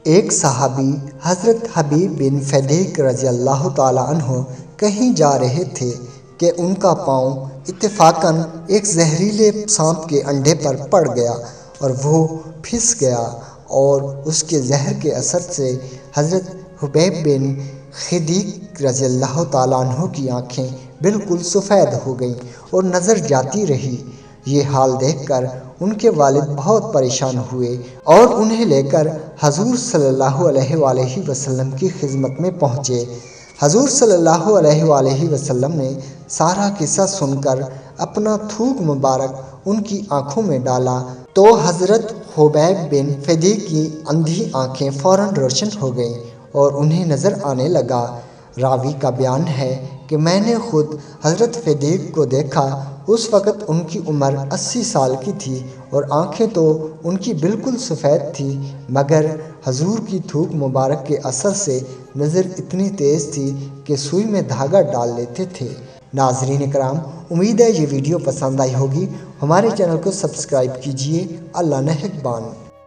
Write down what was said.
ایک صحابی حضرت حبیب بن فدیک رضی اللہ تعالیٰ عنہ کہیں جا رہے تھے کہ ان کا پاؤں اتفاقاً ایک زہریلے سانپ کے انڈے پر پڑ گیا اور وہ پھس گیا، اور اس کے زہر کے اثر سے حضرت حبیب بن فدیک رضی اللہ تعالیٰ عنہ کی آنکھیں بالکل سفید ہو گئیں اور نظر جاتی رہی۔ یہ حال دیکھ کر ان کے والد بہت پریشان ہوئے اور انہیں لے کر حضور صلی اللہ علیہ وآلہ وسلم کی خدمت میں پہنچے۔ حضور صلی اللہ علیہ وآلہ وسلم نے سارا قصہ سن کر اپنا تھوک مبارک ان کی آنکھوں میں ڈالا تو حضرت حبیب بن فدیک کی اندھی آنکھیں فوراً روشن ہو گئیں اور انہیں نظر آنے لگا۔ راوی کا بیان ہے کہ میں نے خود حضرت فدیک کو دیکھا۔ اس وقت ان کی عمر 80 سال کی تھی اور آنکھیں تو ان کی بالکل سفید تھیں، مگر حضور کی تھوک مبارک کے اثر سے نظر اتنی تیز تھی کہ سوئی میں دھاگا ڈال لیتے تھے۔ ناظرین کرام، امید ہے یہ ویڈیو پسند آئی ہوگی۔ ہمارے چینل کو سبسکرائب کیجیے۔ اللہ نگہبان۔